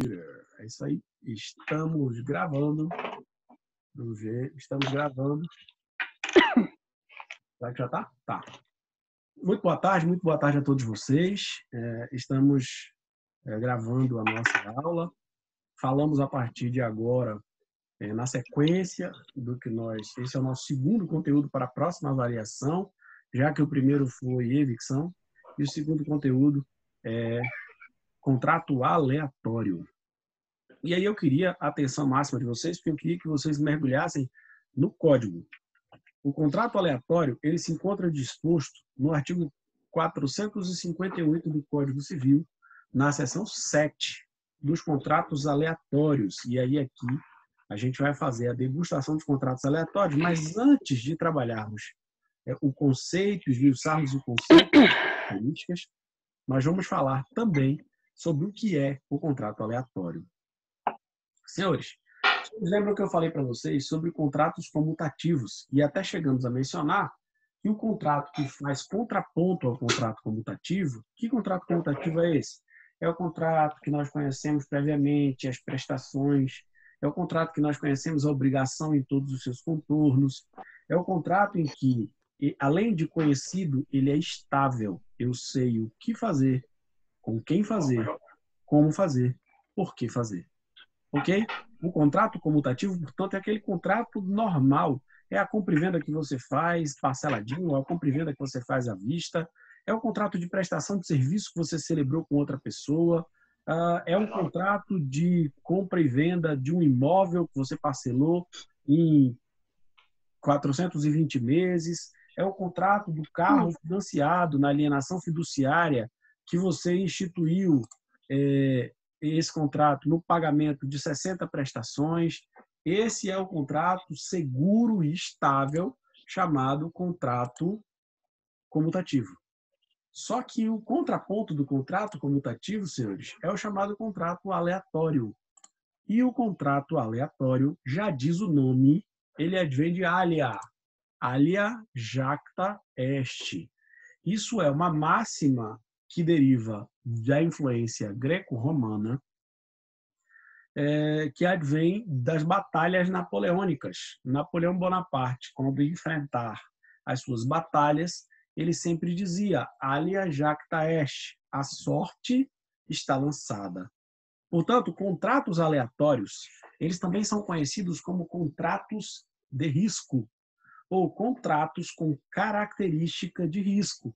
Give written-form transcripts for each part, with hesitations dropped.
É isso aí. Estamos gravando. Vamos ver. Estamos gravando. Será que já tá? Tá. Muito boa tarde a todos vocês. Estamos gravando a nossa aula. Falamos a partir de agora, na sequência do que esse é o nosso segundo conteúdo para a próxima avaliação, já que o primeiro foi evicção, e o segundo conteúdo é contrato aleatório. E aí eu queria a atenção máxima de vocês, porque eu queria que vocês mergulhassem no código. O contrato aleatório, ele se encontra disposto no artigo 458 do Código Civil, na seção 7 dos contratos aleatórios. E aí aqui a gente vai fazer a degustação de contratos aleatórios, mas antes de trabalharmos o conceito, esmiuçarmos o conceito das políticas, nós vamos falar também sobre o que é o contrato aleatório. Senhores, vocês lembram que eu falei para vocês sobre contratos comutativos e até chegamos a mencionar que o contrato que faz contraponto ao contrato comutativo, que contrato comutativo é esse? É o contrato que nós conhecemos previamente, as prestações, é o contrato que nós conhecemos a obrigação em todos os seus contornos, é o contrato em que, além de conhecido, ele é estável. Eu sei o que fazer, com quem fazer, como fazer, por que fazer. Ok? O contrato comutativo, portanto, é aquele contrato normal. É a compra e venda que você faz parceladinho, é a compra e venda que você faz à vista, é o contrato de prestação de serviço que você celebrou com outra pessoa, é um contrato de compra e venda de um imóvel que você parcelou em 420 meses, é o contrato do carro financiado na alienação fiduciária que você instituiu esse contrato no pagamento de 60 prestações. Esse é o contrato seguro e estável, chamado contrato comutativo. Só que o contraponto do contrato comutativo, senhores, é o chamado contrato aleatório. E o contrato aleatório, já diz o nome, ele advém de alia. Alia jacta est. Isso é uma máxima que deriva da influência greco-romana, que advém das batalhas napoleônicas. Napoleão Bonaparte, quando ia enfrentar as suas batalhas, ele sempre dizia: alia jacta est, a sorte está lançada. Portanto, contratos aleatórios, eles também são conhecidos como contratos de risco, ou contratos com característica de risco.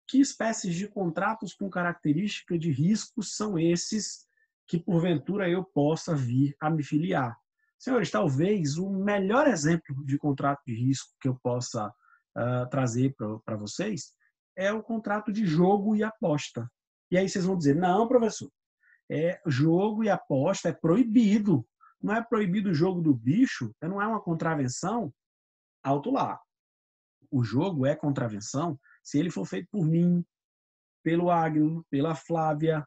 Que espécies de contratos com característica de risco são esses que, porventura, eu possa vir a me filiar? Senhores, talvez o melhor exemplo de contrato de risco que eu possa trazer para vocês é o contrato de jogo e aposta. E aí vocês vão dizer: não, professor, jogo e aposta é proibido. Não é proibido o jogo do bicho? Não é uma contravenção? Alto lá. O jogo é contravenção se ele for feito por mim, pelo Agno, pela Flávia,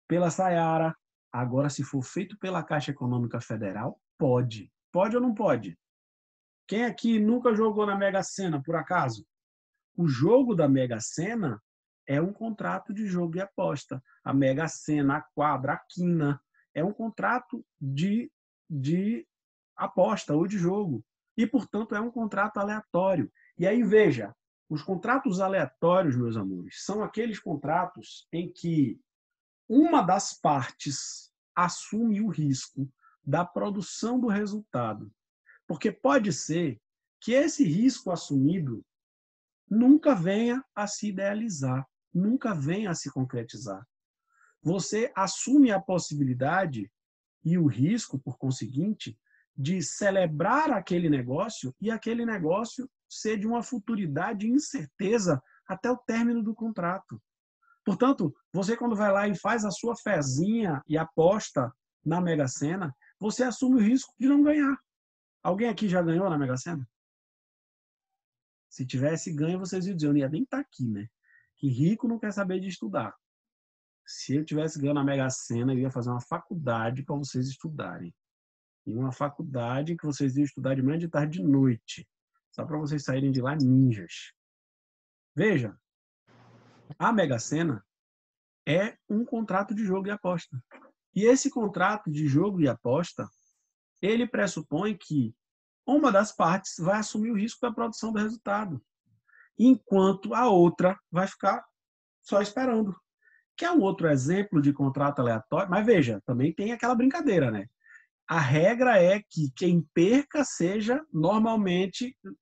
pela Sayara. Agora, se for feito pela Caixa Econômica Federal, pode. Pode ou não pode? Quem aqui nunca jogou na Mega Sena, por acaso? O jogo da Mega Sena é um contrato de jogo e aposta. A Mega Sena, a quadra, a quina, é um contrato de aposta ou de jogo. E, portanto, é um contrato aleatório. E aí, veja, os contratos aleatórios, meus amores, são aqueles contratos em que uma das partes assume o risco da produção do resultado. Porque pode ser que esse risco assumido nunca venha a se idealizar, nunca venha a se concretizar. Você assume a possibilidade e o risco, por conseguinte, de celebrar aquele negócio e aquele negócio ser de uma futuridade e incerteza até o término do contrato. Portanto, você quando vai lá e faz a sua fezinha e aposta na Mega Sena, você assume o risco de não ganhar. Alguém aqui já ganhou na Mega Sena? Se tivesse ganho, vocês iam dizer: eu não ia nem estar aqui, né? Que rico não quer saber de estudar. Se eu tivesse ganho na Mega Sena, eu ia fazer uma faculdade para vocês estudarem. E uma faculdade que vocês iam estudar de manhã, de tarde, de noite. Só para vocês saírem de lá ninjas. Veja, a Mega Sena é um contrato de jogo e aposta. E esse contrato de jogo e aposta, ele pressupõe que uma das partes vai assumir o risco da produção do resultado, enquanto a outra vai ficar só esperando. Que é um outro exemplo de contrato aleatório, mas veja, também tem aquela brincadeira, né? A regra é que quem perca seja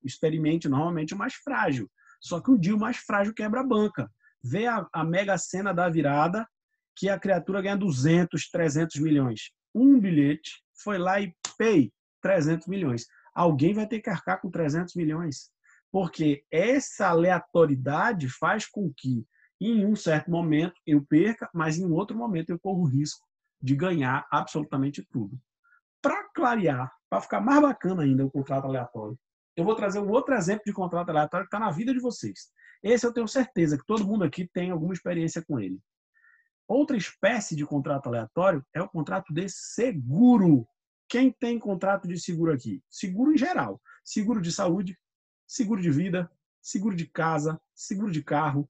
experimente normalmente o mais frágil. Só que um dia o mais frágil quebra a banca. Vê a mega sena da virada, que a criatura ganha 200, 300 milhões. Um bilhete foi lá e pay, 300 milhões. Alguém vai ter que arcar com 300 milhões. Porque essa aleatoriedade faz com que, em um certo momento, eu perca, mas em outro momento eu corro o risco de ganhar absolutamente tudo. Para clarear, para ficar mais bacana ainda o contrato aleatório, eu vou trazer um outro exemplo de contrato aleatório que está na vida de vocês. Esse eu tenho certeza que todo mundo aqui tem alguma experiência com ele. Outra espécie de contrato aleatório é o contrato de seguro. Quem tem contrato de seguro aqui? Seguro em geral. Seguro de saúde, seguro de vida, seguro de casa, seguro de carro.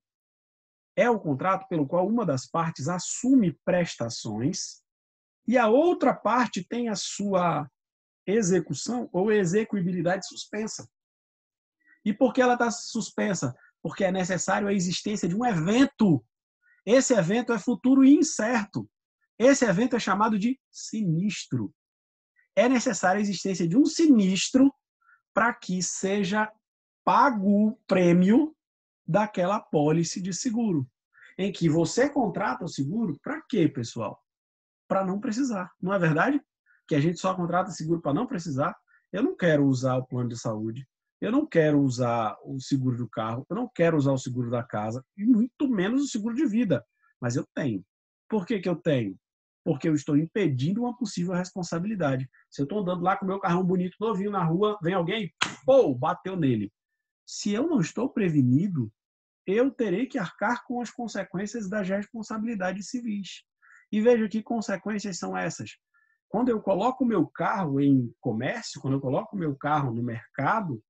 É o contrato pelo qual uma das partes assume prestações e a outra parte tem a sua execução ou execuibilidade suspensa. E por que ela está suspensa? Porque é necessário a existência de um evento. Esse evento é futuro e incerto. Esse evento é chamado de sinistro. É necessária a existência de um sinistro para que seja pago o prêmio daquela apólice de seguro. Em que você contrata o seguro para quê, pessoal? Para não precisar. Não é verdade? Que a gente só contrata seguro para não precisar. Eu não quero usar o plano de saúde. Eu não quero usar o seguro do carro. Eu não quero usar o seguro da casa. E muito menos o seguro de vida. Mas eu tenho. Por que eu tenho? Porque eu estou impedindo uma possível responsabilidade. Se eu estou andando lá com o meu carrão bonito, novinho na rua, vem alguém, pô, bateu nele. Se eu não estou prevenido, eu terei que arcar com as consequências das responsabilidades civis. E veja que consequências são essas. Quando eu coloco o meu carro em comércio, quando eu coloco o meu carro no mercado,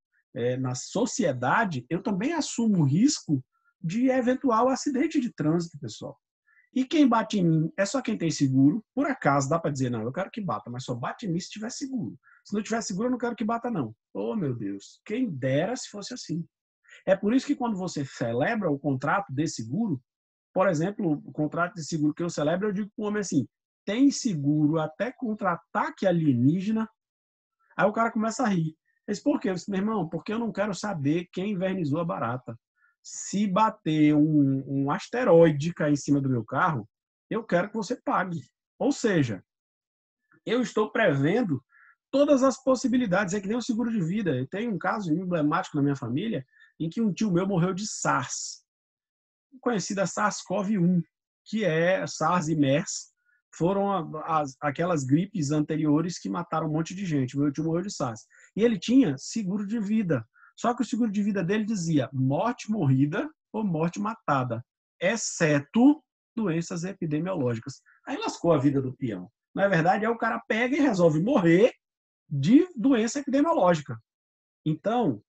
na sociedade, eu também assumo o risco de eventual acidente de trânsito, pessoal. E quem bate em mim é só quem tem seguro. Por acaso, dá para dizer, não, eu quero que bata, mas só bate em mim se tiver seguro. Se não tiver seguro, eu não quero que bata, não. Oh, meu Deus, quem dera se fosse assim. É por isso que quando você celebra o contrato de seguro, por exemplo, o contrato de seguro que eu celebro, eu digo para o homem assim, tem seguro até contra ataque alienígena. Aí o cara começa a rir. Mas por quê? Eu disse, meu irmão, porque eu não quero saber quem invernizou a barata. Se bater um asteroide cair em cima do meu carro, eu quero que você pague. Ou seja, eu estou prevendo todas as possibilidades. É que nem o seguro de vida. Eu tenho um caso emblemático na minha família em que um tio meu morreu de SARS, conhecida SARS-CoV-1, que é SARS e MERS, foram aquelas gripes anteriores que mataram um monte de gente. Meu tio morreu de SARS. E ele tinha seguro de vida. Só que o seguro de vida dele dizia morte morrida ou morte matada, exceto doenças epidemiológicas. Aí lascou a vida do peão. Na verdade, aí o cara pega e resolve morrer de doença epidemiológica. Então,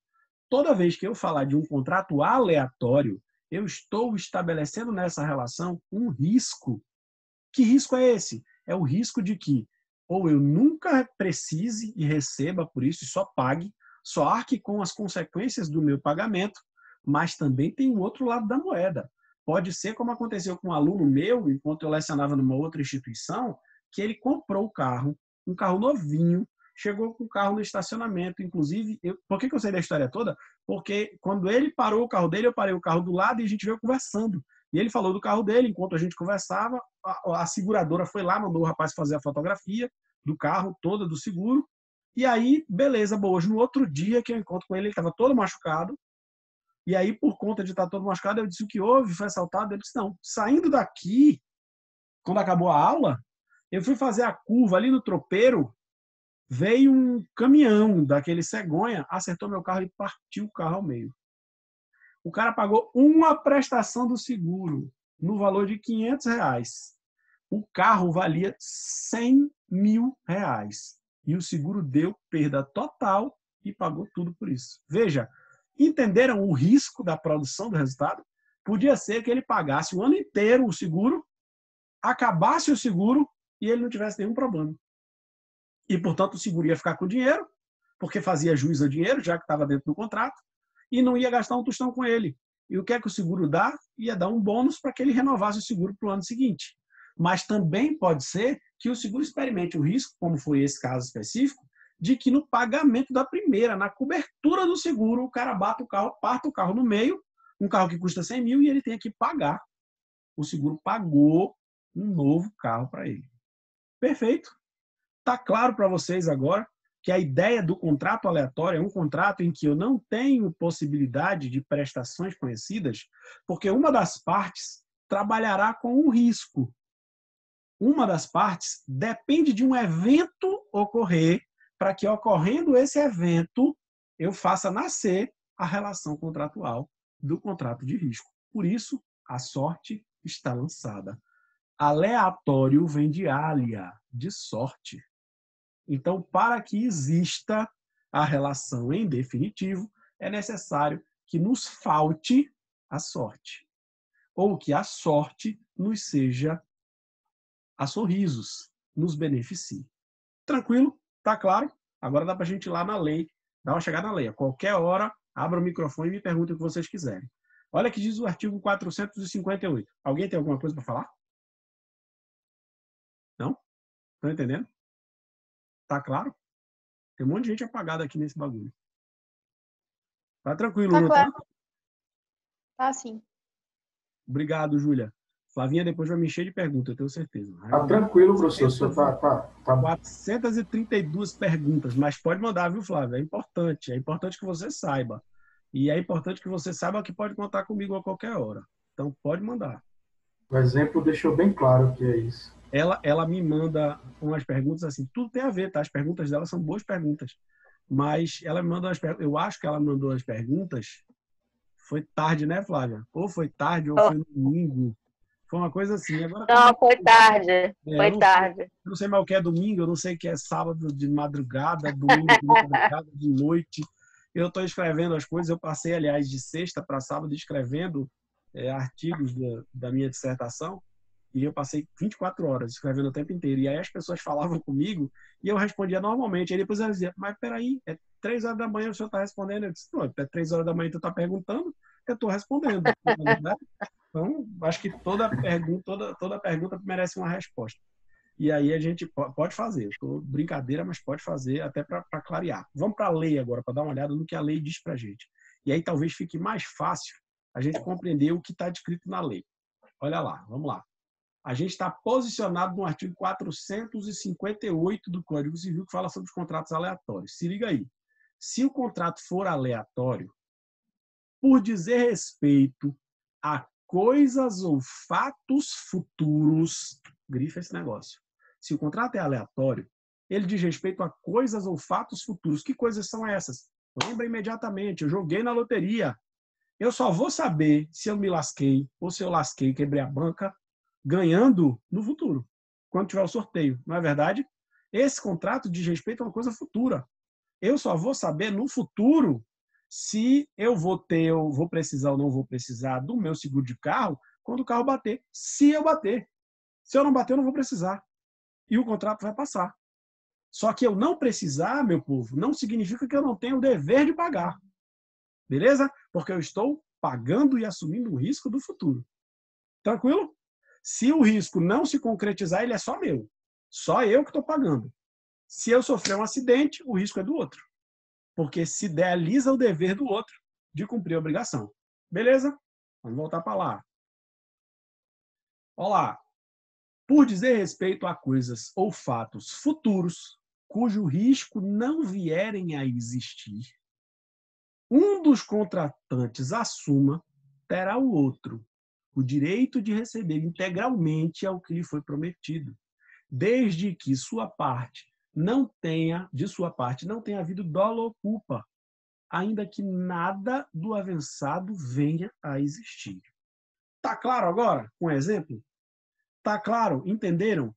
toda vez que eu falar de um contrato aleatório, eu estou estabelecendo nessa relação um risco. Que risco é esse? É o risco de que ou eu nunca precise e receba por isso e só pague, só arque com as consequências do meu pagamento, mas também tem o outro lado da moeda. Pode ser como aconteceu com um aluno meu, enquanto eu lecionava numa outra instituição, que ele comprou o carro, um carro novinho, chegou com o carro no estacionamento. Inclusive, por que eu sei da história toda? Porque quando ele parou o carro dele, eu parei o carro do lado e a gente veio conversando. E ele falou do carro dele, enquanto a gente conversava, a seguradora foi lá, mandou o rapaz fazer a fotografia do carro toda, do seguro. E aí, beleza, boa. Hoje, no outro dia que eu encontro com ele, ele estava todo machucado. E aí, por conta de estar todo machucado, eu disse o que houve, foi assaltado. Ele disse, não, saindo daqui, quando acabou a aula, eu fui fazer a curva ali no tropeiro, veio um caminhão daquele cegonha, acertou meu carro e partiu o carro ao meio. O cara pagou uma prestação do seguro no valor de R$ 500. O carro valia R$ 100 mil. E o seguro deu perda total e pagou tudo por isso. Veja, entenderam o risco da produção do resultado? Podia ser que ele pagasse o ano inteiro o seguro, acabasse o seguro e ele não tivesse nenhum problema. E, portanto, o seguro ia ficar com o dinheiro, porque fazia jus ao dinheiro, já que estava dentro do contrato, e não ia gastar um tostão com ele. E o que é que o seguro dá? Ia dar um bônus para que ele renovasse o seguro para o ano seguinte. Mas também pode ser que o seguro experimente o risco, como foi esse caso específico, de que no pagamento da primeira, na cobertura do seguro, o cara bata o carro, parta o carro no meio, um carro que custa 100 mil, e ele tem que pagar. O seguro pagou um novo carro para ele. Perfeito. Está claro para vocês agora que a ideia do contrato aleatório é um contrato em que eu não tenho possibilidade de prestações conhecidas, porque uma das partes trabalhará com o risco. Uma das partes depende de um evento ocorrer para que, ocorrendo esse evento, eu faça nascer a relação contratual do contrato de risco. Por isso, a sorte está lançada. Aleatório vem de alea, de sorte. Então, para que exista a relação em definitivo, é necessário que nos falte a sorte. Ou que a sorte nos seja a sorrisos, nos beneficie. Tranquilo? Tá claro? Agora dá para a gente ir lá na lei, dar uma chegada na lei. A qualquer hora, abra o microfone e me perguntem o que vocês quiserem. Olha o que diz o artigo 458. Alguém tem alguma coisa para falar? Não? Estão entendendo? Tá claro? Tem um monte de gente apagada aqui nesse bagulho. Tá tranquilo, Tá não tá? claro. Tá sim. Obrigado, Júlia. Flavinha depois vai me encher de perguntas, eu tenho certeza. Tá tranquilo, professor. O senhor tá... 432 perguntas, mas pode mandar, viu, Flávio? É importante. É importante que você saiba. E é importante que você saiba que pode contar comigo a qualquer hora. Então, pode mandar. O exemplo deixou bem claro que é isso. Ela me manda umas perguntas assim, tudo tem a ver, tá? As perguntas dela são boas perguntas. Mas ela me manda umas perguntas, eu acho que ela mandou as perguntas, foi tarde, né, Flávia? Ou foi tarde, ou foi no domingo. Foi uma coisa assim. Agora, Não, foi tarde. Foi tarde. Eu não sei mais o que é domingo, eu não sei o que é sábado de madrugada, domingo de madrugada, de noite. Eu estou escrevendo as coisas, eu passei, aliás, de sexta para sábado escrevendo artigos da minha dissertação, e eu passei 24 horas escrevendo o tempo inteiro. E aí as pessoas falavam comigo e eu respondia normalmente. Aí depois elas diziam, mas peraí, é 3 horas da manhã o senhor está respondendo? Eu disse, pronto, é 3 horas da manhã tu está perguntando, eu estou respondendo. Né? Então, acho que toda pergunta merece uma resposta. E aí a gente pode fazer. Brincadeira, mas pode fazer até para clarear. Vamos para a lei agora, para dar uma olhada no que a lei diz para a gente. E aí talvez fique mais fácil a gente compreender o que está descrito na lei. Olha lá, vamos lá. A gente está posicionado no artigo 458 do Código Civil, que fala sobre os contratos aleatórios. Se liga aí. Se o contrato for aleatório, por dizer respeito a coisas ou fatos futuros, grifa esse negócio. Se o contrato é aleatório, ele diz respeito a coisas ou fatos futuros. Que coisas são essas? Lembra imediatamente, eu joguei na loteria. Eu só vou saber se eu me lasquei ou se eu lasquei, quebrei a banca, ganhando no futuro, quando tiver o sorteio. Não é verdade? Esse contrato diz respeito a uma coisa futura. Eu só vou saber no futuro se eu vou precisar ou não vou precisar do meu seguro de carro quando o carro bater. Se eu bater. Se eu não bater, eu não vou precisar. E o contrato vai passar. Só que eu não precisar, meu povo, não significa que eu não tenho o dever de pagar. Beleza? Porque eu estou pagando e assumindo o risco do futuro. Tranquilo? Se o risco não se concretizar, ele é só meu. Só eu que estou pagando. Se eu sofrer um acidente, o risco é do outro. Porque se idealiza o dever do outro de cumprir a obrigação. Beleza? Vamos voltar para lá. Olá. Por dizer respeito a coisas ou fatos futuros, cujo risco não vierem a existir, um dos contratantes assuma, terá o outro o direito de receber integralmente ao que lhe foi prometido, desde que de sua parte não tenha havido dolo ou culpa, ainda que nada do avançado venha a existir. Tá claro agora, com exemplo? Tá claro? Entenderam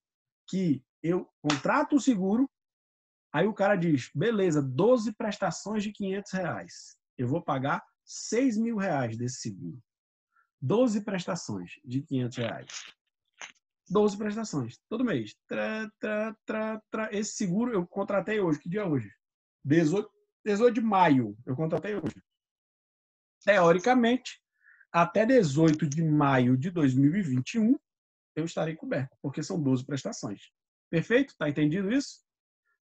que eu contrato o seguro, aí o cara diz, beleza, 12 prestações de R$500. Eu vou pagar R$6.000 desse seguro. 12 prestações de R$500. 12 prestações, todo mês. Esse seguro eu contratei hoje. Que dia é hoje? 18 de maio eu contratei hoje. Teoricamente, até 18 de maio de 2021, eu estarei coberto, porque são 12 prestações. Perfeito? Tá entendido isso?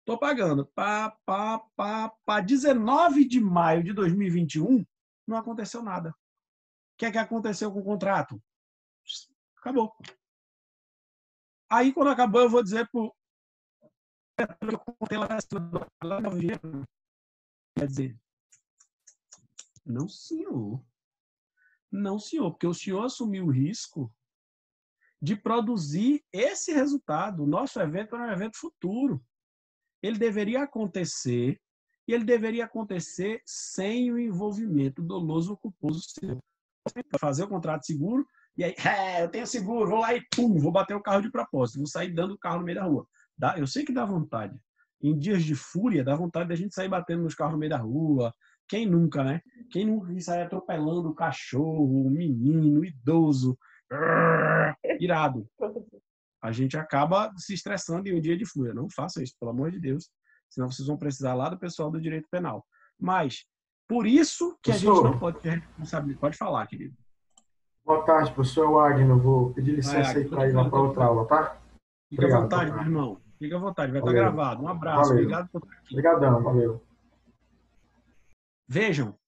Estou pagando. Para 19 de maio de 2021, não aconteceu nada. O que é que aconteceu com o contrato? Acabou. Aí, quando acabou, eu vou dizer para o quer dizer, não, senhor. Não, senhor, porque o senhor assumiu o risco de produzir esse resultado. O nosso evento era um evento futuro. Ele deveria acontecer e ele deveria acontecer sem o envolvimento doloso ou culposo seu. Fazer o contrato seguro e aí, eu tenho seguro, vou lá e pum, vou bater o carro de propósito, vou sair dando o carro no meio da rua. Eu sei que dá vontade. Em dias de fúria, dá vontade da gente sair batendo nos carros no meio da rua. Quem nunca, né? Quem nunca sair atropelando o cachorro, o menino, o idoso, irado. A gente acaba se estressando em um dia de fúria. Não faça isso, pelo amor de Deus. Senão vocês vão precisar lá do pessoal do direito penal. Mas, por isso que a gente não pode ter responsabilidade. Pode falar, querido. Boa tarde, professor Wagner. Vou pedir licença aí para ir lá para outra aula, tá? Fica à vontade, meu irmão. Fica à vontade. Vai estar gravado. Um abraço. Valeu. Obrigado por estar aqui. Obrigadão, valeu. Vejam,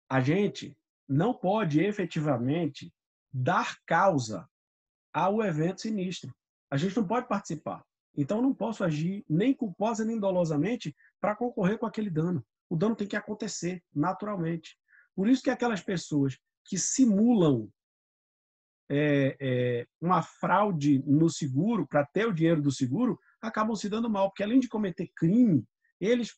a gente não pode efetivamente dar causa ao evento sinistro. A gente não pode participar. Então, eu não posso agir nem culposa nem dolosamente para concorrer com aquele dano. O dano tem que acontecer naturalmente. Por isso que aquelas pessoas que simulam uma fraude no seguro para ter o dinheiro do seguro acabam se dando mal, porque além de cometer crime, eles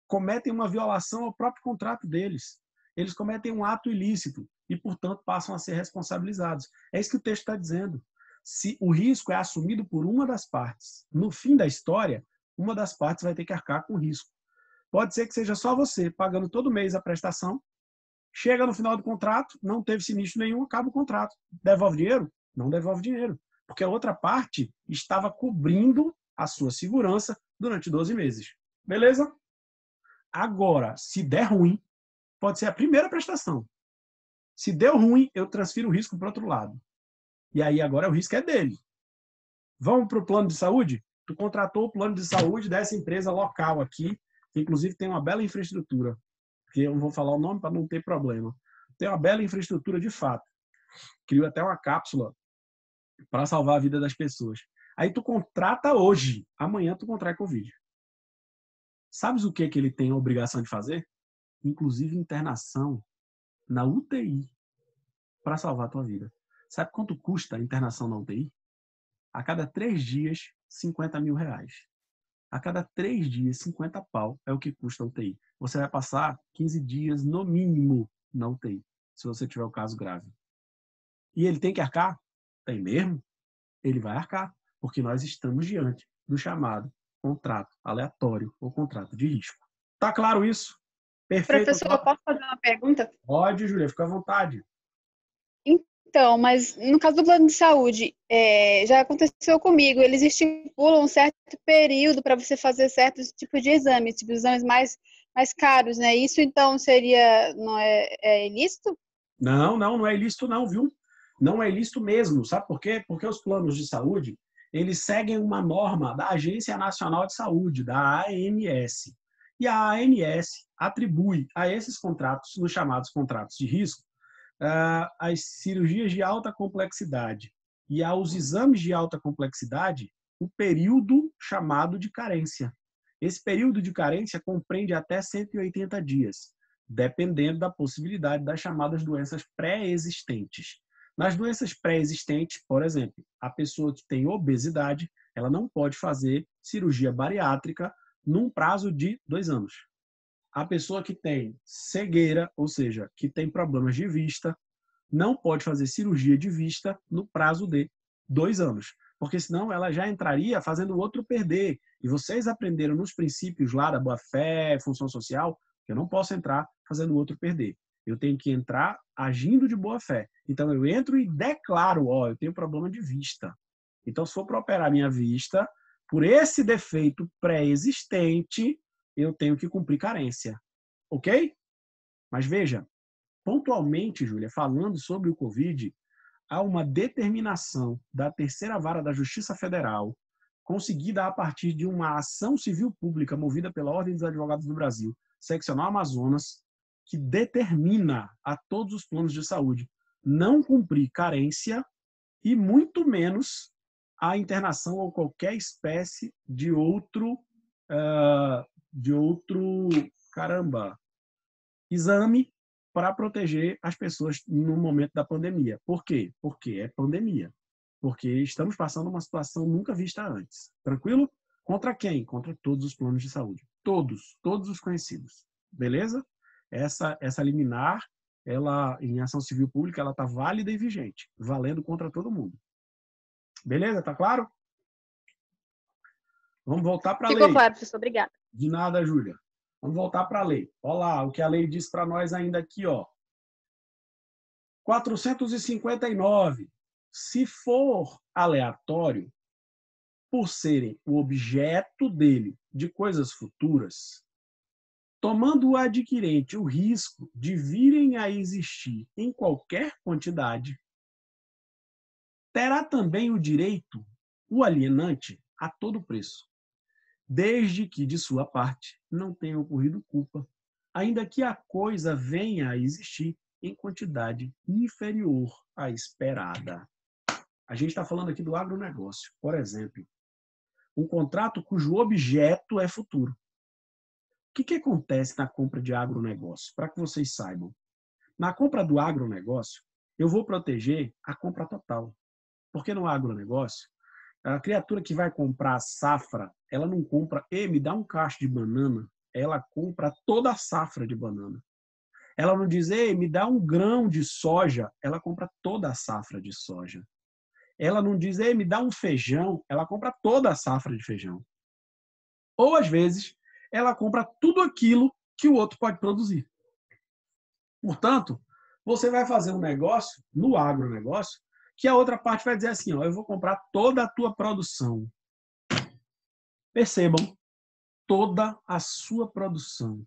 cometem uma violação ao próprio contrato deles. Eles cometem um ato ilícito e, portanto, passam a ser responsabilizados. É isso que o texto está dizendo. Se o risco é assumido por uma das partes, no fim da história, uma das partes vai ter que arcar com o risco. Pode ser que seja só você pagando todo mês a prestação, chega no final do contrato, não teve sinistro nenhum, acaba o contrato. Devolve dinheiro? Não devolve dinheiro, porque a outra parte estava cobrindo a sua segurança durante 12 meses. Beleza? Agora, se der ruim, pode ser a primeira prestação. Se deu ruim, eu transfiro o risco para o outro lado. E aí agora o risco é dele. Vamos para o plano de saúde? Tu contratou o plano de saúde dessa empresa local aqui, que inclusive tem uma bela infraestrutura, porque eu não vou falar o nome para não ter problema. Tem uma bela infraestrutura de fato. Criou até uma cápsula para salvar a vida das pessoas. Aí tu contrata hoje, amanhã tu contrai Covid. Sabes o que ele tem a obrigação de fazer? Inclusive internação na UTI para salvar a tua vida. Sabe quanto custa a internação na UTI? A cada 3 dias, 50 mil reais. A cada 3 dias, 50 pau é o que custa a UTI. Você vai passar 15 dias no mínimo na UTI, se você tiver o caso grave. E ele tem que arcar? Tem mesmo. Ele vai arcar, porque nós estamos diante do chamado contrato aleatório ou contrato de risco. Tá claro isso? Perfeito. Professor, eu posso fazer uma pergunta? Pode, Julia, fica à vontade. Então, mas no caso do plano de saúde, já aconteceu comigo, eles estipulam um certo período para você fazer certos tipos de exames, tipo exames mais caros, né? Isso então não é ilícito? Não é ilícito não, viu? Não é ilícito mesmo, sabe por quê? Porque os planos de saúde, eles seguem uma norma da Agência Nacional de Saúde, da ANS. E a ANS atribui a esses contratos, os chamados contratos de risco, as cirurgias de alta complexidade e aos exames de alta complexidade o período chamado de carência. Esse período de carência compreende até 180 dias, dependendo da possibilidade das chamadas doenças pré-existentes. Nas doenças pré-existentes, por exemplo, a pessoa que tem obesidade, ela não pode fazer cirurgia bariátrica num prazo de 2 anos. A pessoa que tem cegueira, ou seja, que tem problemas de vista, não pode fazer cirurgia de vista no prazo de 2 anos, porque senão ela já entraria fazendo o outro perder. E vocês aprenderam nos princípios lá da boa-fé, função social, que eu não posso entrar fazendo o outro perder. Eu tenho que entrar agindo de boa-fé. Então eu entro e declaro, eu tenho problema de vista. Então, se for para operar minha vista, por esse defeito pré-existente, eu tenho que cumprir carência. Ok? Mas veja, pontualmente, Júlia, falando sobre o Covid, há uma determinação da Terceira Vara da Justiça Federal, conseguida a partir de uma ação civil pública movida pela Ordem dos Advogados do Brasil, seccional Amazonas, que determina a todos os planos de saúde não cumprir carência e muito menos a internação ou qualquer espécie de outro exame para proteger as pessoas no momento da pandemia. Por quê? Porque é pandemia. Porque estamos passando uma situação nunca vista antes. Tranquilo? Contra quem? Contra todos os planos de saúde. Todos os conhecidos. Beleza? Essa liminar, ela, em ação civil pública, ela está válida e vigente, valendo contra todo mundo. Beleza? Tá claro? Vamos voltar para a lei. Ficou claro, professor. Obrigada. De nada, Júlia. Vamos voltar para a lei. Olha lá o que a lei diz para nós ainda aqui, ó. 459. Se for aleatório, por serem o objeto dele de coisas futuras, tomando o adquirente o risco de virem a existir em qualquer quantidade, terá também o direito, o alienante, a todo preço, desde que, de sua parte, não tenha ocorrido culpa, ainda que a coisa venha a existir em quantidade inferior à esperada. A gente está falando aqui do agronegócio. Por exemplo, um contrato cujo objeto é futuro. O que acontece na compra de agronegócio? Para que vocês saibam. Na compra do agronegócio, eu vou proteger a compra total. Porque no agronegócio, a criatura que vai comprar a safra, ela não compra, me dá um cacho de banana, ela compra toda a safra de banana. Ela não diz, me dá um grão de soja, ela compra toda a safra de soja. Ela não diz, me dá um feijão, ela compra toda a safra de feijão. Ou, às vezes, ela compra tudo aquilo que o outro pode produzir. Portanto, você vai fazer um negócio, no agronegócio, que a outra parte vai dizer assim, eu vou comprar toda a tua produção. Percebam, toda a sua produção.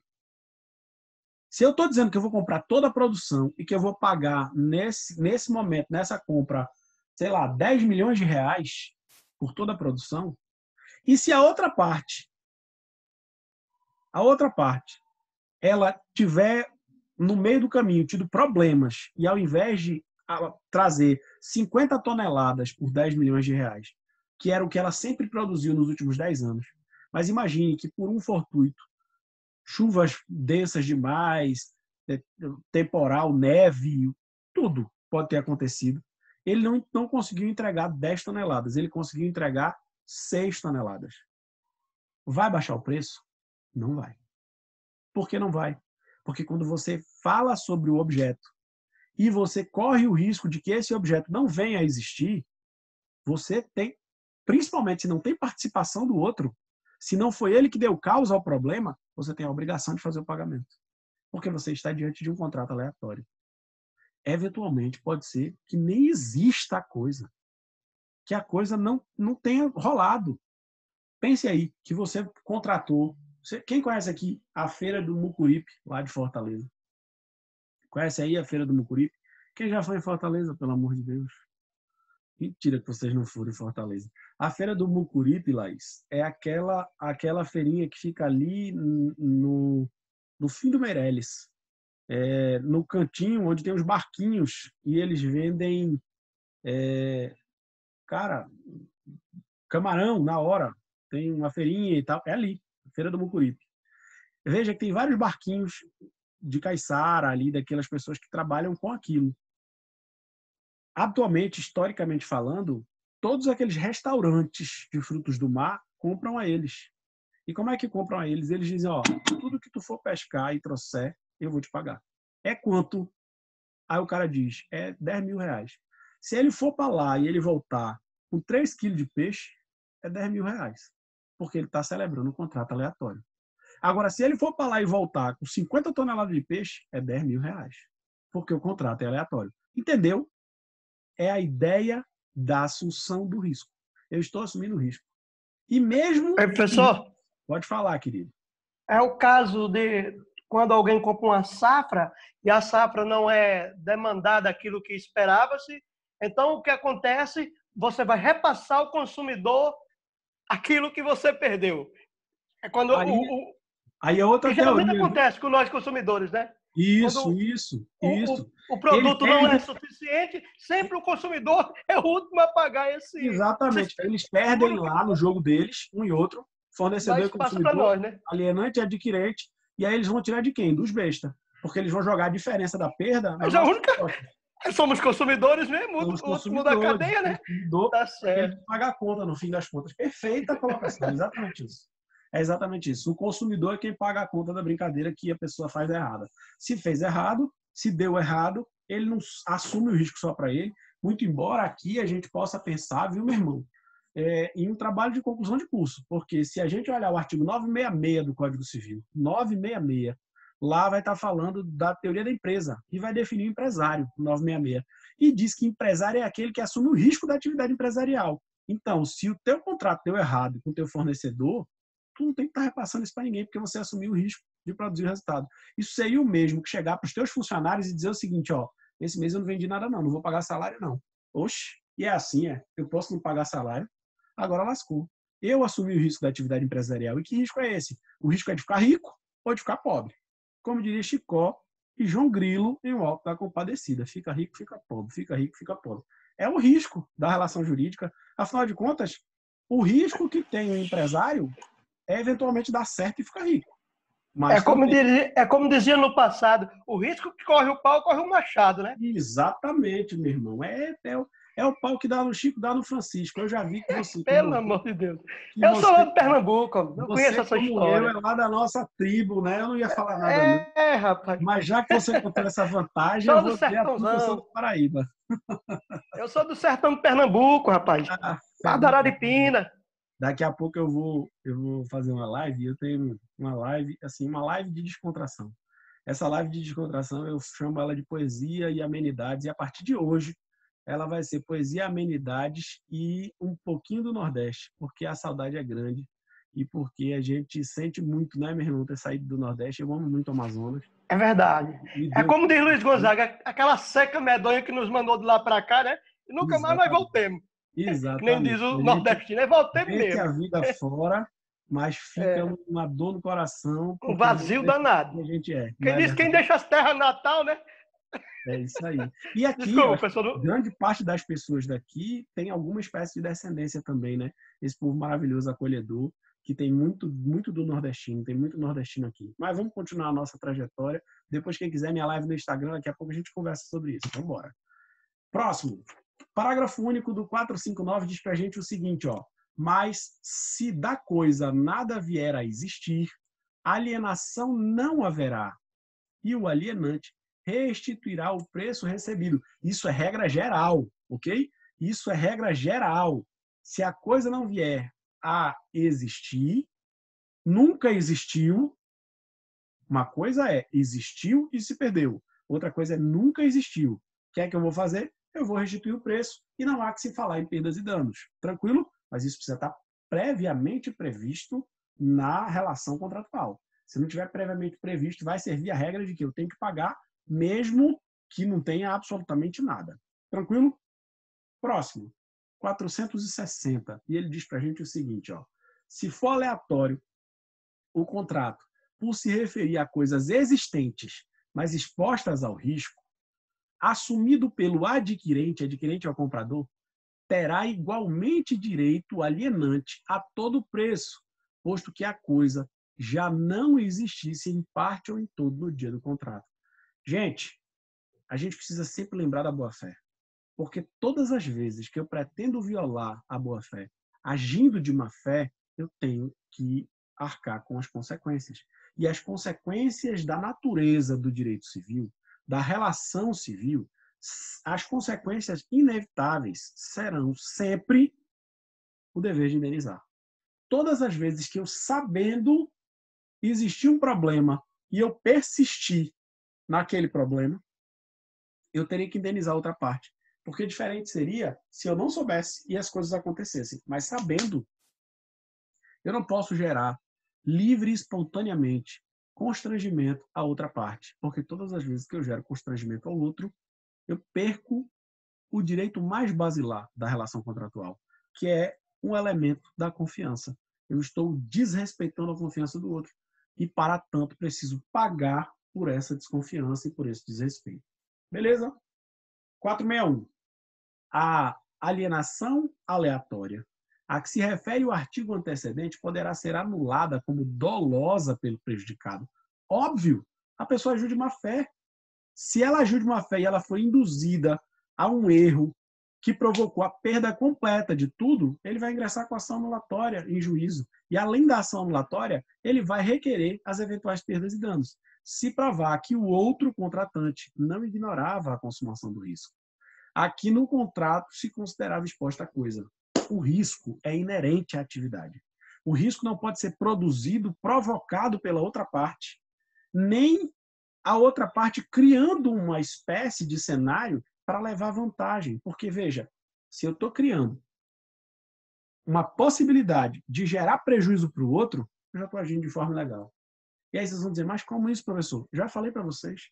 Se eu estou dizendo que eu vou comprar toda a produção e que eu vou pagar nesse momento, nessa compra, sei lá, 10 milhões de reais por toda a produção, e se a outra parte, ela tiver no meio do caminho tido problemas e ao invés de trazer 50 toneladas por 10 milhões de reais, que era o que ela sempre produziu nos últimos 10 anos, mas imagine que por um fortuito, chuvas densas demais, temporal, neve, tudo pode ter acontecido, ele não conseguiu entregar 10 toneladas, ele conseguiu entregar 6 toneladas. Vai baixar o preço? Não vai. Por que não vai? Porque quando você fala sobre o objeto e você corre o risco de que esse objeto não venha a existir, você tem, principalmente se não tem participação do outro, se não foi ele que deu causa ao problema, você tem a obrigação de fazer o pagamento. Porque você está diante de um contrato aleatório. Eventualmente, pode ser que nem exista a coisa. Que a coisa não tenha rolado. Pense aí, que você contratou. Quem conhece aqui a Feira do Mucuripe, lá de Fortaleza? Conhece aí a Feira do Mucuripe? Quem já foi em Fortaleza, pelo amor de Deus? Mentira que vocês não foram em Fortaleza. A Feira do Mucuripe, Laís, é aquela feirinha que fica ali no fim do Meireles. No cantinho onde tem os barquinhos e eles vendem camarão na hora. Tem uma feirinha e tal. É ali, Feira do Mucuripe. Veja que tem vários barquinhos de caiçara ali, daquelas pessoas que trabalham com aquilo. Atualmente, historicamente falando, todos aqueles restaurantes de frutos do mar compram a eles. E como é que compram a eles? Eles dizem, tudo que tu for pescar e trouxer, eu vou te pagar. É quanto? Aí o cara diz, 10 mil reais. Se ele for para lá e ele voltar com 3 quilos de peixe, é 10 mil reais. Porque ele está celebrando um contrato aleatório. Agora, se ele for para lá e voltar com 50 toneladas de peixe, é 10 mil reais. Porque o contrato é aleatório. Entendeu? É a ideia da assunção do risco. eu estou assumindo o risco. E mesmo... Professor, Pode falar, querido. é o caso de quando alguém compra uma safra e a safra não é demandada aquilo que esperava-se, então o que acontece? Você vai repassar ao consumidor aquilo que você perdeu. É quando Aí é outra que geralmente teoria. Acontece com nós consumidores, né? Isso. O produto não é suficiente, sempre o consumidor é o último a pagar esse... Exatamente. Eles perdem lá no jogo deles, um e outro, fornecedor e consumidor, nós, né? alienante e adquirente, e aí eles vão tirar de quem? Dos bestas. Porque eles vão jogar a diferença da perda na Mas nossa somos consumidores mesmo, Somos o último da cadeia, né? Tá certo. Ele paga a conta no fim das contas. Perfeita colocação, exatamente isso. É exatamente isso. O consumidor é quem paga a conta da brincadeira que a pessoa faz errada. Se fez errado, se deu errado, ele não assume o risco só para ele, muito embora aqui a gente possa pensar, viu, meu irmão, em um trabalho de conclusão de curso, porque se a gente olhar o artigo 966 do Código Civil, 966, lá vai estar falando da teoria da empresa e vai definir o empresário, 966, e diz que empresário é aquele que assume o risco da atividade empresarial. Então, se o teu contrato deu errado com o teu fornecedor, tu não tem que estar repassando isso para ninguém, porque você assumiu o risco de produzir o resultado. Isso seria o mesmo que chegar para os teus funcionários e dizer o seguinte, ó, esse mês eu não vendi nada não vou pagar salário não. Oxe, e é assim, eu posso não pagar salário, agora lascou. Eu assumi o risco da atividade empresarial. E que risco é esse? O risco é de ficar rico ou de ficar pobre. Como diria Chicó e João Grilo em O Alto da Compadecida. Fica rico, fica pobre. Fica rico, fica pobre. É o risco da relação jurídica. Afinal de contas, o risco que tem o empresário é eventualmente dar certo e ficar rico. Mas como dizia no passado, o risco que corre o pau, corre o machado, né? Exatamente, meu irmão. É o pau que dá no Chico, dá no Francisco. Eu já vi que você... Pelo amor de Deus. Eu sou lá de Pernambuco, eu conheço essa história. Eu é lá da nossa tribo, né? Eu não ia falar nada. Rapaz. Mas já que você contou essa vantagem, eu vou ter a produção do Paraíba. Eu sou do sertão de Pernambuco, rapaz. Lá da Araripina. Daqui a pouco eu vou fazer uma live. Eu tenho uma live, assim, uma live de descontração. Essa live de descontração eu chamo ela de poesia e amenidades. E a partir de hoje ela vai ser poesia, amenidades e um pouquinho do Nordeste, porque a saudade é grande e porque a gente sente muito, né, meu irmão, ter saído do Nordeste. Eu amo muito o Amazonas. É verdade. É como diz Luiz Gonzaga, aquela seca medonha que nos mandou de lá para cá, né? E nunca mais nós voltemos. Exatamente. Nem diz o nordestino, voltemos mesmo. A vida fora, mas fica uma dor no coração. Um vazio danado. A gente Quem deixa as terras natal, né? É isso aí. E aqui, grande parte das pessoas daqui tem alguma espécie de descendência também, né? Esse povo maravilhoso, acolhedor, que tem muito do nordestino, tem muito nordestino aqui. Mas vamos continuar a nossa trajetória. Depois, quem quiser, minha live no Instagram, daqui a pouco a gente conversa sobre isso. Vamos embora. Próximo. Parágrafo único do 459 diz pra gente o seguinte, ó. Mas se da coisa nada vier a existir, alienação não haverá. E o alienante restituirá o preço recebido. Isso é regra geral, ok? Isso é regra geral. Se a coisa não vier a existir, nunca existiu. Uma coisa é existiu e se perdeu. Outra coisa é nunca existiu. O que é que eu vou fazer? Eu vou restituir o preço e não há que se falar em perdas e danos. Tranquilo? Mas isso precisa estar previamente previsto na relação contratual. Se não tiver previamente previsto, vai servir a regra de que eu tenho que pagar mesmo que não tenha absolutamente nada. Tranquilo? Próximo. 460. E ele diz para a gente o seguinte, ó. Se for aleatório o contrato por se referir a coisas existentes, mas expostas ao risco, assumido pelo adquirente é o comprador, terá igualmente direito alienante a todo preço, posto que a coisa já não existisse em parte ou em todo no dia do contrato. Gente, a gente precisa sempre lembrar da boa-fé, porque todas as vezes que eu pretendo violar a boa-fé, agindo de má fé, eu tenho que arcar com as consequências. E as consequências da natureza do direito civil, da relação civil, as consequências inevitáveis serão sempre o dever de indenizar. Todas as vezes que eu, sabendo existir um problema e eu persistir naquele problema, eu teria que indenizar outra parte. Porque diferente seria se eu não soubesse e as coisas acontecessem. Mas sabendo, eu não posso gerar livre e espontaneamente constrangimento à outra parte. Porque todas as vezes que eu gero constrangimento ao outro, eu perco o direito mais basilar da relação contratual, que é um elemento da confiança. Eu estou desrespeitando a confiança do outro e, para tanto, preciso pagar por essa desconfiança e por esse desrespeito. Beleza? 461. A alienação aleatória a que se refere o artigo antecedente poderá ser anulada como dolosa pelo prejudicado. Óbvio, a pessoa agiu de má fé. Se ela agiu de má fé e ela foi induzida a um erro que provocou a perda completa de tudo, ele vai ingressar com ação anulatória em juízo. E, além da ação anulatória, ele vai requerer as eventuais perdas e danos, se provar que o outro contratante não ignorava a consumação do risco. Aqui no contrato se considerava exposta a coisa. O risco é inerente à atividade. O risco não pode ser produzido, provocado pela outra parte, nem a outra parte criando uma espécie de cenário para levar vantagem. Porque, veja, se eu estou criando uma possibilidade de gerar prejuízo para o outro, eu já estou agindo de forma legal. E aí vocês vão dizer, mas como isso, professor? Já falei para vocês.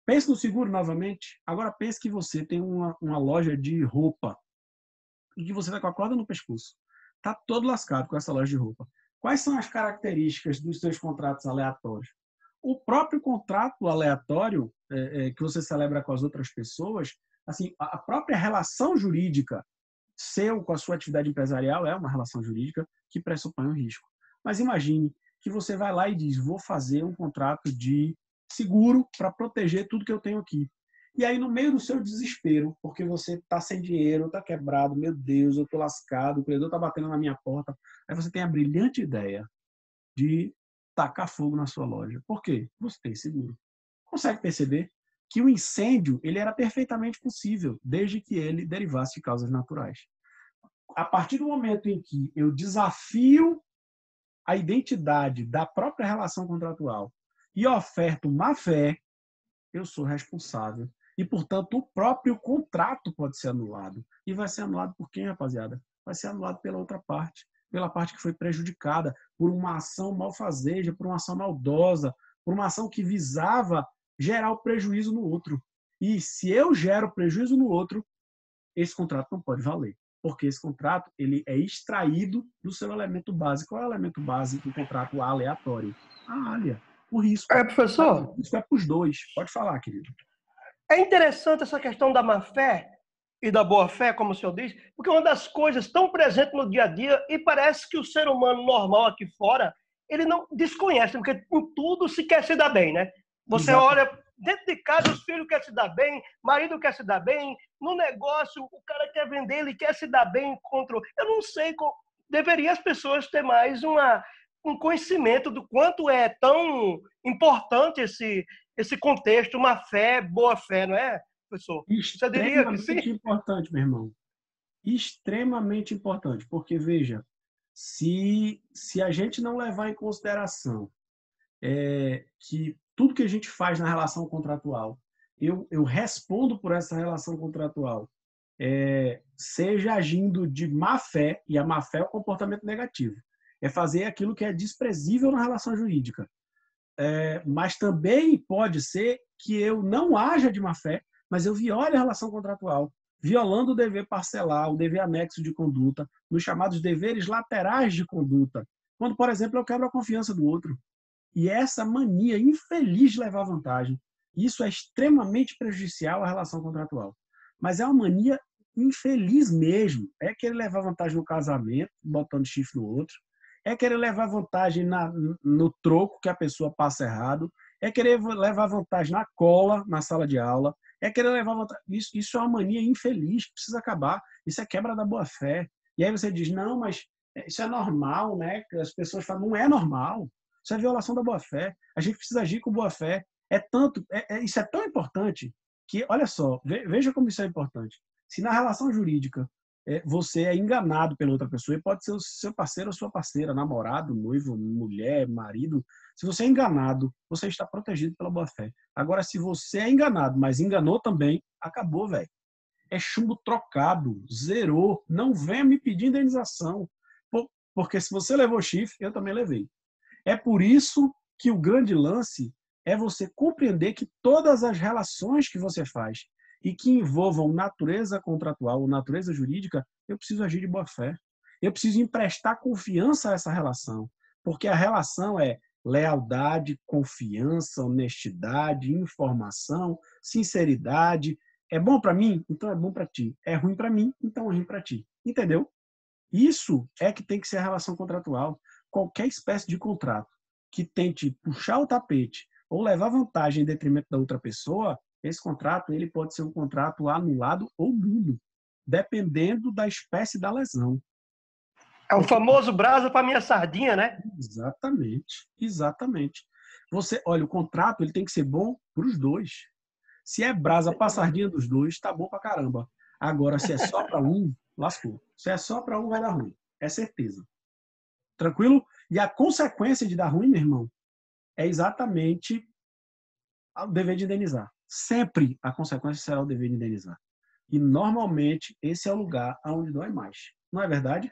Pense no seguro novamente. Agora pense que você tem uma loja de roupa e que você está com a corda no pescoço. Está todo lascado com essa loja de roupa. Quais são as características dos seus contratos aleatórios? O próprio contrato aleatório que você celebra com as outras pessoas, assim, a própria relação jurídica seu com a sua atividade empresarial é uma relação jurídica que pressupõe um risco. Mas imagine que você vai lá e diz, vou fazer um contrato de seguro para proteger tudo que eu tenho aqui. E aí, no meio do seu desespero, porque você está sem dinheiro, está quebrado, meu Deus, eu estou lascado, o credor está batendo na minha porta, aí você tem a brilhante ideia de tacar fogo na sua loja. Por quê? Você tem seguro. Consegue perceber que o incêndio ele era perfeitamente possível, desde que ele derivasse de causas naturais. A partir do momento em que eu desafio a identidade da própria relação contratual e oferto má fé, eu sou responsável. E, portanto, o próprio contrato pode ser anulado. E vai ser anulado por quem, rapaziada? Vai ser anulado pela outra parte. Pela parte que foi prejudicada por uma ação malfazeja, por uma ação maldosa, por uma ação que visava gerar o prejuízo no outro. E se eu gero prejuízo no outro, esse contrato não pode valer. Porque esse contrato ele é extraído do seu elemento base. Qual é o elemento base do contrato aleatório? A alha. O risco. Professor? Isso é para os dois. Pode falar, querido. É interessante essa questão da má-fé e da boa-fé, como o senhor diz, porque uma das coisas tão presentes no dia a dia e parece que o ser humano normal aqui fora, ele não desconhece, porque em tudo se quer se dar bem, né? Você Exato. olha, dentro de casa os filhos querem se dar bem, marido quer se dar bem, no negócio o cara quer vender, ele quer se dar bem contra... Eu não sei, deveria as pessoas ter mais um conhecimento do quanto é tão importante esse contexto, uma fé, boa fé, não é, professor? Você diria que sim? Extremamente importante, meu irmão. Extremamente importante, porque, veja, se a gente não levar em consideração que tudo que a gente faz na relação contratual, eu respondo por essa relação contratual, seja agindo de má fé, e a má fé é o comportamento negativo, é fazer aquilo que é desprezível na relação jurídica. Mas também pode ser que eu não haja de má fé, mas eu viole a relação contratual, violando o dever parcelar, o dever anexo de conduta, nos chamados deveres laterais de conduta, quando, por exemplo, eu quebro a confiança do outro. E essa mania infeliz de levar vantagem, isso é extremamente prejudicial à relação contratual. Mas é uma mania infeliz mesmo. É querer levar vantagem no casamento, botando chifre no outro, é querer levar vantagem no troco que a pessoa passa errado, é querer levar vantagem na cola, na sala de aula, é querer levar vantagem... Isso é uma mania infeliz, que precisa acabar. Isso é quebra da boa-fé. E aí você diz, não, mas isso é normal, né? As pessoas falam, não é normal. Isso é violação da boa-fé. A gente precisa agir com boa-fé. Isso é tão importante que, olha só, veja como isso é importante. Se na relação jurídica você é enganado pela outra pessoa, e pode ser o seu parceiro ou sua parceira, namorado, noivo, mulher, marido. Se você é enganado, você está protegido pela boa-fé. Agora, se você é enganado, mas enganou também, acabou, velho. é chumbo trocado, zerou. Não venha me pedir indenização, porque se você levou chifre, eu também levei. É por isso que o grande lance é você compreender que todas as relações que você faz e que envolvam natureza contratual ou natureza jurídica, eu preciso agir de boa fé. Eu preciso emprestar confiança a essa relação, porque a relação é lealdade, confiança, honestidade, informação, sinceridade. É bom para mim? Então é bom para ti. É ruim para mim? Então é ruim para ti. Entendeu? Isso é que tem que ser a relação contratual. Qualquer espécie de contrato que tente puxar o tapete ou levar vantagem em detrimento da outra pessoa, esse contrato ele pode ser um contrato anulado ou nulo, dependendo da espécie da lesão. É o famoso brasa para minha sardinha, né? Exatamente, exatamente. Olha, o contrato ele tem que ser bom para os dois. Se é brasa para a sardinha dos dois, tá bom para caramba. Agora, se é só para um, lascou. Se é só para um, vai dar ruim. É certeza. Tranquilo? E a consequência de dar ruim, meu irmão, é exatamente o dever de indenizar. Sempre a consequência será o dever de indenizar. E, normalmente, esse é o lugar onde dói mais. Não é verdade?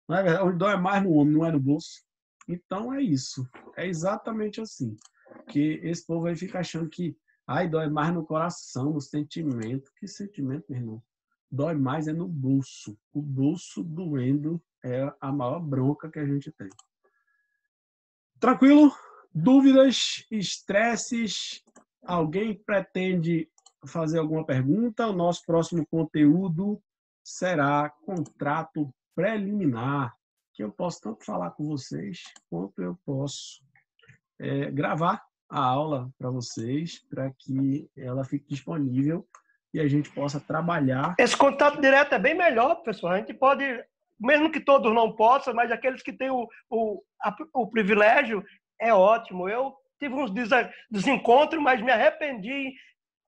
Não é verdade? Onde dói mais no ombro, não é no bolso. Então, é isso. É exatamente assim. Que esse povo aí fica achando que dói mais no coração, no sentimento. Que sentimento, meu irmão? Dói mais é no bolso. O bolso doendo é a maior bronca que a gente tem. Tranquilo? Dúvidas, estresses? Alguém pretende fazer alguma pergunta? O nosso próximo conteúdo será contrato preliminar, que eu posso tanto falar com vocês, quanto eu posso gravar a aula para vocês, para que ela fique disponível e a gente possa trabalhar. Esse contato direto é bem melhor, pessoal. A gente pode, mesmo que todos não possam, mas aqueles que têm o privilégio, é ótimo. Eu tive uns desencontros, mas me arrependi.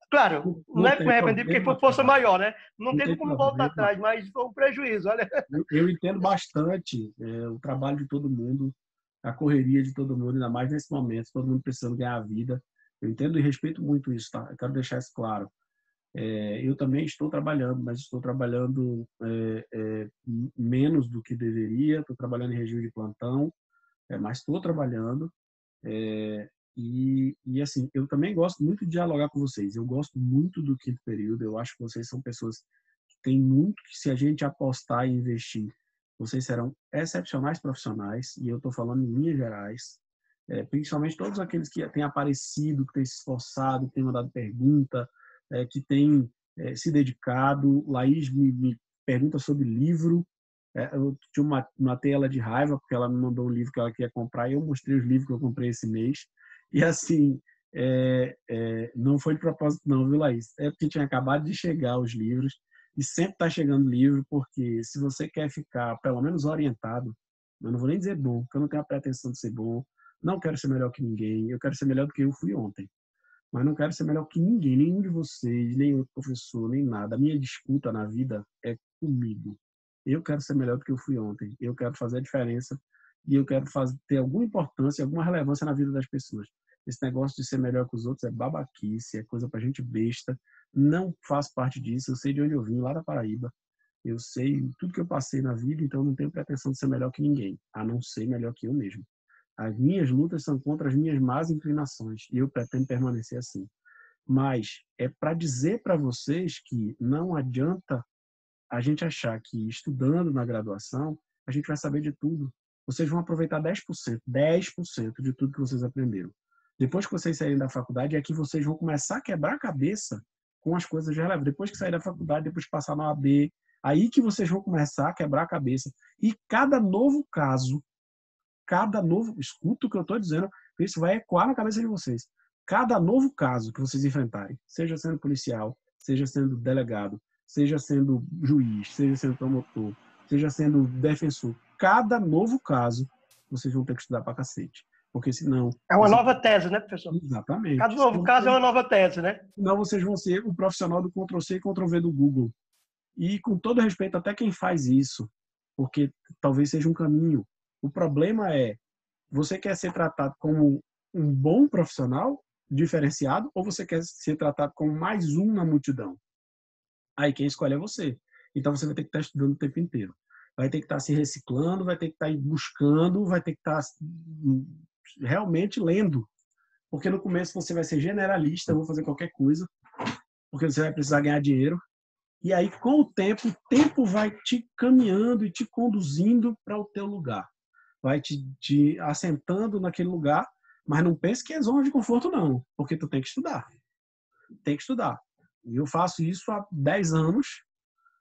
Claro, não é que me arrependi porque foi força maior, né? Não teve como voltar atrás, mas foi um prejuízo. Olha. Eu entendo bastante o trabalho de todo mundo, a correria de todo mundo, ainda mais nesse momento, todo mundo precisando ganhar a vida. Eu entendo e respeito muito isso, tá? Eu quero deixar isso claro. Eu também estou trabalhando, mas estou trabalhando menos do que deveria. Estou trabalhando em regime de plantão, mas estou trabalhando. E assim, eu também gosto muito de dialogar com vocês. Eu gosto muito do quinto período. Eu acho que vocês são pessoas que têm muito que, se a gente apostar e investir, vocês serão excepcionais profissionais. E eu estou falando em linhas gerais. Principalmente todos aqueles que têm aparecido, que têm se esforçado, que têm mandado pergunta, que têm se dedicado. Laís me pergunta sobre livro. Eu matei ela de raiva, porque ela me mandou um livro que ela queria comprar e eu mostrei os livros que eu comprei esse mês. E assim, não foi de propósito não, viu, Laís? É porque tinha acabado de chegar os livros e sempre está chegando livro, porque se você quer ficar, pelo menos, orientado, eu não vou nem dizer bom, porque eu não tenho a pretensão de ser bom, não quero ser melhor que ninguém, eu quero ser melhor do que eu fui ontem. Mas não quero ser melhor que ninguém, nenhum de vocês, nem outro professor, nem nada. A minha disputa na vida é comigo. Eu quero ser melhor do que eu fui ontem. Eu quero fazer a diferença e eu quero ter alguma importância, alguma relevância na vida das pessoas. Esse negócio de ser melhor que os outros é babaquice, é coisa pra gente besta. Não faço parte disso. Eu sei de onde eu vim, lá da Paraíba. Eu sei tudo que eu passei na vida, então não tenho pretensão de ser melhor que ninguém, a não ser melhor que eu mesmo. As minhas lutas são contra as minhas más inclinações e eu pretendo permanecer assim. Mas é para dizer para vocês que não adianta a gente achar que estudando na graduação a gente vai saber de tudo. Vocês vão aproveitar 10% de tudo que vocês aprenderam. Depois que vocês saírem da faculdade, é que vocês vão começar a quebrar a cabeça com as coisas relevantes. Depois que sair da faculdade, depois que passar na OAB, aí que vocês vão começar a quebrar a cabeça. E cada novo caso, escuta o que eu estou dizendo, isso vai ecoar na cabeça de vocês. Cada novo caso que vocês enfrentarem, seja sendo policial, seja sendo delegado, seja sendo juiz, seja sendo promotor, seja sendo defensor, cada novo caso, vocês vão ter que estudar pra cacete. Porque senão... É uma nova tese, né, professor? Exatamente. Cada novo caso é uma nova tese, né? Senão vocês vão ser o profissional do Ctrl+C e Ctrl+V do Google. E com todo respeito até quem faz isso, porque talvez seja um caminho. O problema é, você quer ser tratado como um bom profissional, diferenciado, ou você quer ser tratado como mais um na multidão? Aí quem escolhe é você. Então você vai ter que estar estudando o tempo inteiro. Vai ter que estar se reciclando, vai ter que estar buscando, vai ter que estar realmente lendo. Porque no começo você vai ser generalista, eu vou fazer qualquer coisa, porque você vai precisar ganhar dinheiro. E aí, com o tempo vai te caminhando e te conduzindo para o teu lugar. Vai te assentando naquele lugar, mas não pense que é zona de conforto, não, porque tu tem que estudar. Tem que estudar. E eu faço isso há 10 anos,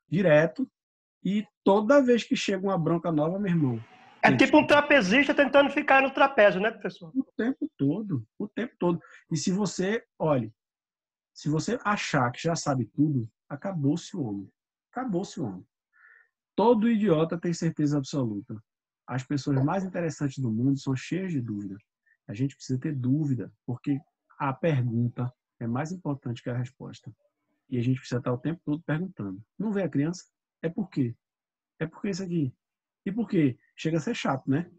direto, e toda vez que chega uma bronca nova, meu irmão... É tipo um trapezista tentando ficar no trapézio, né, professor? O tempo todo, o tempo todo. E se você, olhe, se você achar que já sabe tudo, acabou-se o homem. Acabou-se o homem. Todo idiota tem certeza absoluta. As pessoas mais interessantes do mundo são cheias de dúvida. A gente precisa ter dúvida, porque a pergunta é mais importante que a resposta. E a gente precisa estar o tempo todo perguntando. Não vê a criança? É por quê? É porque isso aqui. E por quê? Chega a ser chato, né?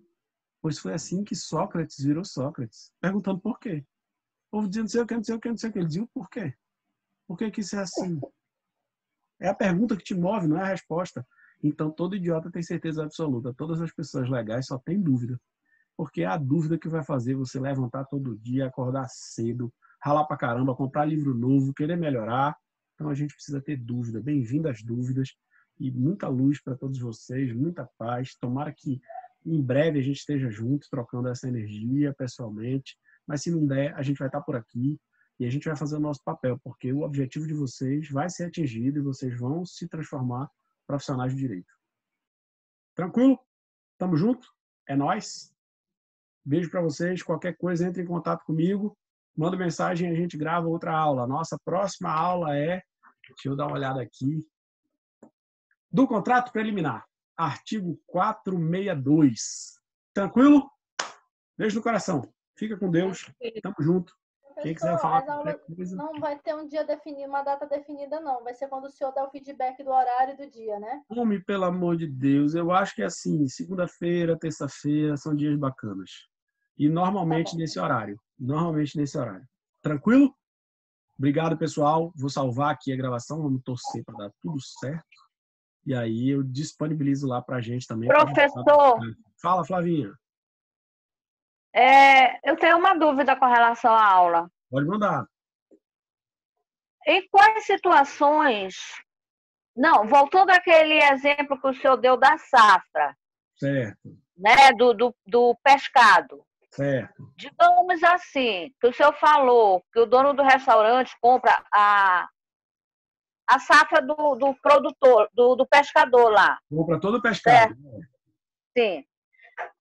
Pois foi assim que Sócrates virou Sócrates, perguntando por quê. O povo dizendo, não sei o que, não sei o que, não sei o que. Ele dizia o porquê. Por que isso é assim? É a pergunta que te move, não é a resposta. Então, todo idiota tem certeza absoluta. Todas as pessoas legais só têm dúvida. Porque é a dúvida que vai fazer você levantar todo dia, acordar cedo, ralar pra caramba, comprar livro novo, querer melhorar. Então, a gente precisa ter dúvida. Bem-vindo às dúvidas. E muita luz para todos vocês, muita paz. Tomara que em breve a gente esteja junto, trocando essa energia pessoalmente. Mas se não der, a gente vai estar por aqui e a gente vai fazer o nosso papel, porque o objetivo de vocês vai ser atingido e vocês vão se transformar em profissionais de direito. Tranquilo? Tamo junto? É nóis? Beijo para vocês. Qualquer coisa, entre em contato comigo. Manda mensagem e a gente grava outra aula. Nossa próxima aula é... Deixa eu dar uma olhada aqui. Do contrato preliminar. Artigo 462. Tranquilo? Beijo no coração. Fica com Deus. Tamo junto. Quem quiser falar qualquer coisa... Não vai ter um dia definido, uma data definida, não. Vai ser quando o senhor der o feedback do horário e do dia, né? Homem, pelo amor de Deus. Eu acho que assim, segunda-feira, terça-feira são dias bacanas. E normalmente nesse horário. Normalmente nesse horário. Tranquilo? Obrigado, pessoal. Vou salvar aqui a gravação. Vamos torcer para dar tudo certo. E aí eu disponibilizo lá para a gente também. Professor. Fala, Flavinha. Eu tenho uma dúvida com relação à aula. Pode mandar. Em quais situações... Não, voltando àquele exemplo que o senhor deu da safra. Certo. Né, do pescado. Certo. Digamos assim, que o senhor falou que o dono do restaurante compra a safra do produtor, do pescador lá. Compra todo o pescado. Sim.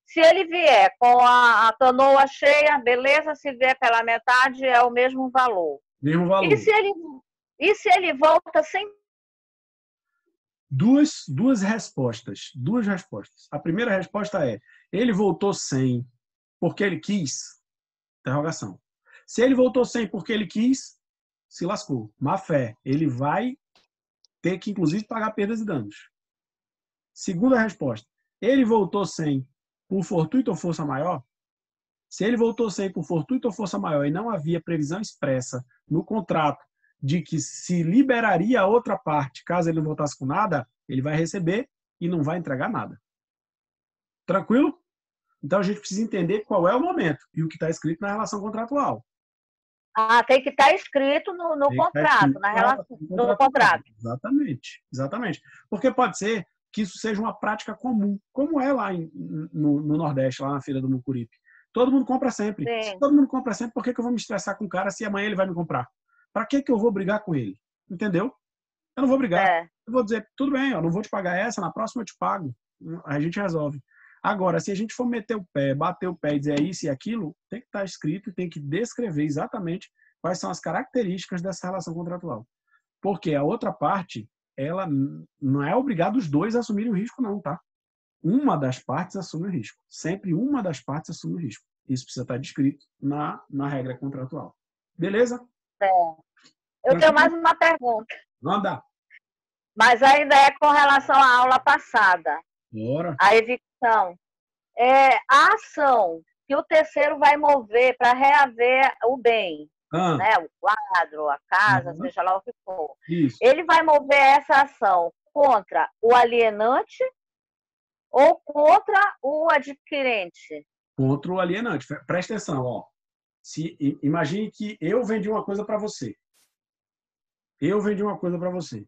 Se ele vier com a canoa cheia, beleza. Se vier pela metade, é o mesmo valor. Mesmo valor. E se ele volta sem... Duas respostas. Duas respostas. A primeira resposta é: ele voltou sem porque ele quis? Interrogação. Se ele voltou sem porque ele quis, se lascou. Má fé. Ele vai ter que, inclusive, pagar perdas e danos. Segunda resposta. Ele voltou sem por fortuito ou força maior? Se ele voltou sem por fortuito ou força maior e não havia previsão expressa no contrato de que se liberaria a outra parte caso ele não voltasse com nada, ele vai receber e não vai entregar nada. Tranquilo? Então a gente precisa entender qual é o momento e o que está escrito na relação contratual. Tem que estar escrito no contrato, na relação do contrato. Exatamente. Porque pode ser que isso seja uma prática comum, como é lá no Nordeste, lá na Feira do Mucuripe. Todo mundo compra sempre. Sim. Se todo mundo compra sempre, por que eu vou me estressar com o cara se amanhã ele vai me comprar? Para que eu vou brigar com ele? Entendeu? Eu não vou brigar. Eu vou dizer, tudo bem, eu não vou te pagar essa, na próxima eu te pago. A gente resolve. Agora, se a gente for meter o pé, bater o pé e dizer isso e aquilo, tem que estar escrito e tem que descrever exatamente quais são as características dessa relação contratual. Porque a outra parte, ela não é obrigada os dois a assumirem o risco, não, tá? Uma das partes assume o risco. Sempre uma das partes assume o risco. Isso precisa estar descrito na regra contratual. Beleza? Eu tenho mais uma pergunta. Manda. Mas ainda é com relação à aula passada. Bora. A evicção. A ação que o terceiro vai mover para reaver o bem, né? quadro, a casa, Uhum. seja lá o que for. Isso. Ele vai mover essa ação contra o alienante ou contra o adquirente? Contra o alienante. Presta atenção, ó. Imagine que eu vendi uma coisa para você. Eu vendi uma coisa para você.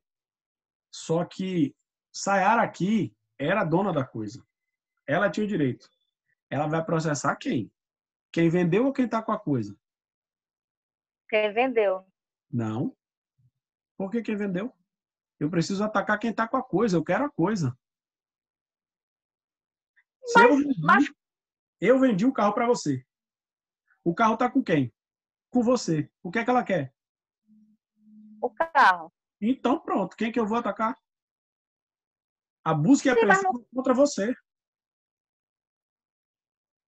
Só que Sayara aqui era dona da coisa. Ela tinha o direito. Ela vai processar quem? Quem vendeu ou quem está com a coisa? Quem vendeu. Não. Por que quem vendeu? Eu preciso atacar quem está com a coisa. Eu quero a coisa. Eu vendi o carro para você. O carro está com quem? Com você. O que é que ela quer? O carro. Então, pronto. Quem que eu vou atacar? A busca e a apreensão contra você.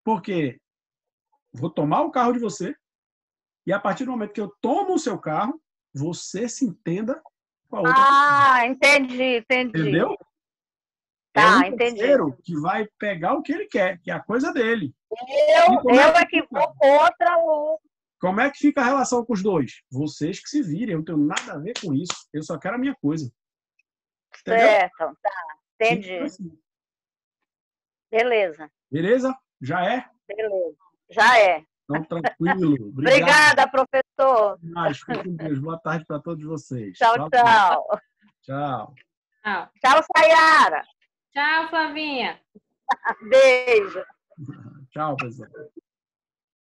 Porque vou tomar o carro de você e a partir do momento que eu tomo o seu carro, você se entenda com a outra pessoa. Entendi. Entendeu? Tá, é um terceiro que vai pegar o que ele quer, que é a coisa dele. Eu é que vou contra o... Como é que fica a relação com os dois? Vocês que se virem, eu não tenho nada a ver com isso. Eu só quero a minha coisa. Entendeu? Certo, tá. Entendi. Assim. Beleza. Beleza? Já é? Beleza. Já é. Então, tranquilo. Obrigada, professor. Fique com Deus. Boa tarde para todos vocês. Tchau. Tchau. Tchau, Sayara. Tchau, Flavinha. Beijo. Tchau, pessoal.